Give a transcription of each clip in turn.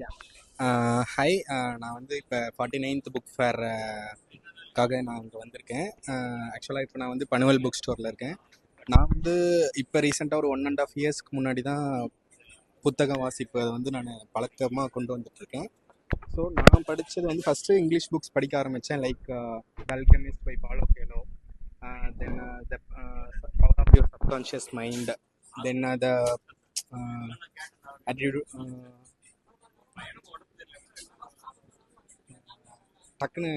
Yeah hi. நான் வந்து இப்போ 49th புக் ஃபேர்க்காக நான் இங்கே வந்திருக்கேன். ஆக்சுவலாக இப்போ நான் வந்து பனுவல் புக் ஸ்டோரில் இருக்கேன். நான் வந்து இப்போ ரீசெண்டாக ஒரு 1.5 இயர்ஸ்க்கு முன்னாடி தான் புத்தகம் வாசிப்பை வந்து நான் பழக்கமாக கொண்டு வந்துட்டுருக்கேன். ஸோ நான் படித்தது வந்து ஃபஸ்ட்டு இங்கிலீஷ் புக்ஸ் படிக்க ஆரம்பித்தேன். Like Alchemist by Paulo Coelho, then the power of your subconscious mind, then the டக்குன்னு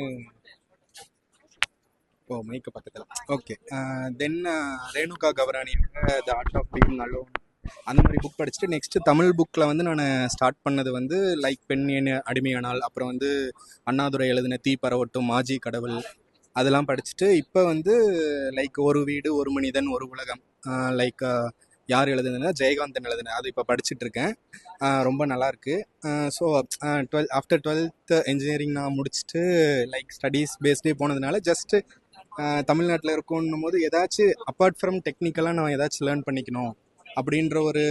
மைக்கு பக்கத்தில். ஓகே. தென் ரேணுகா கவரானியோட the art of being alone, அந்த மாதிரி புக் படிச்சுட்டு நெக்ஸ்ட்டு தமிழ் புக்கில் வந்து நான் ஸ்டார்ட் பண்ணது வந்து லைக் பெண் என் அடிமையானால், அப்புறம் வந்து அண்ணாதுரை எழுதின தீ பரவட்டும், மாஜி கடவுள், அதெல்லாம் படிச்சுட்டு இப்போ வந்து லைக் ஒரு வீடு ஒரு மனிதன் ஒரு உலகம், லைக் யார் எழுதுனதுன்னா ஜெயகாந்தன் எழுதுனேன், அது இப்போ படிச்சுட்டு இருக்கேன். ரொம்ப நல்லாயிருக்கு. ஸோ ஆஃப்டர் 12th இன்ஜினியரிங் நான் முடிச்சுட்டு லைக் ஸ்டடீஸ் பேஸ்டே போனதுனால ஜஸ்ட்டு தமிழ்நாட்டில் இருக்கணும் போது ஏதாச்சும் அப்பார்ட் ஃப்ரம் டெக்னிக்கலாக நான் ஏதாச்சும் லேர்ன் பண்ணிக்கணும் அப்படின்ற ஒரு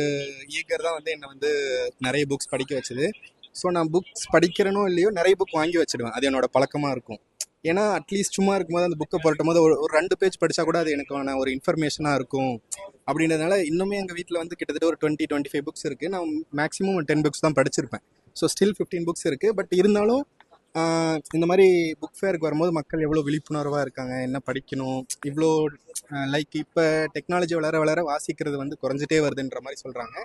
ஈகர் தான் வந்து என்னை வந்து நிறைய புக்ஸ் படிக்க வச்சுது. ஸோ நான் புக்ஸ் படிக்கிறனோ இல்லையோ நிறைய புக் வாங்கி வச்சுடுவேன். அது என்னோட பழக்கமாக இருக்கும். ஏன்னா அட்லீஸ்ட் சும்மா இருக்கும்போது அந்த புக்கை புரட்டும் போது ஒரு 2 பேஜ் படித்தா கூட அது எனக்கான ஒரு இன்ஃபர்மேஷனாக இருக்கும் அப்படின்றதுனால இன்னுமே எங்கள் வீட்டில் வந்து கிட்டத்தட்ட ஒரு 20-25 புக்ஸ் இருக்குது. நான் மேக்ஸிமம் 10 புக்ஸ் தான் படிச்சிருப்பேன். ஸோ ஸ்டில் 15 புக்ஸ் இருக்குது. பட் இருந்தாலும் இந்த மாதிரி புக் ஃபேருக்கு வரும்போது மக்கள் எவ்வளோ விழிப்புணர்வாக இருக்காங்க, என்ன படிக்கணும், இவ்வளோ லைக் இப்போ டெக்னாலஜி வளர வளர வாசிக்கிறது வந்து குறைஞ்சிட்டே வருதுன்ற மாதிரி சொல்கிறாங்க.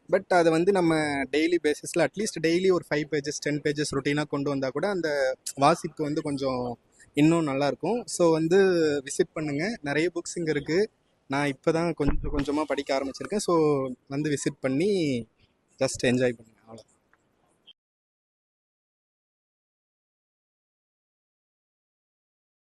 பட் அதை வந்து நம்ம டெய்லி பேசிஸில் அட்லீஸ்ட் டெய்லி ஒரு 5 பேஜஸ் 10 பேஜஸ் ரொட்டீனாக கொண்டு வந்தால் கூட அந்த வாசிப்பு வந்து கொஞ்சம் இன்னும் நல்லாயிருக்கும். ஸோ வந்து விசிட் பண்ணுங்கள். நிறைய புக்ஸ் இங்கே இருக்குது. நான் இப்போ தான் கொஞ்சம் கொஞ்சமாக படிக்க ஆரம்பிச்சிருக்கேன். ஸோ வந்து விசிட் பண்ணி ஜஸ்ட் என்ஜாய் பண்ணுங்கள்.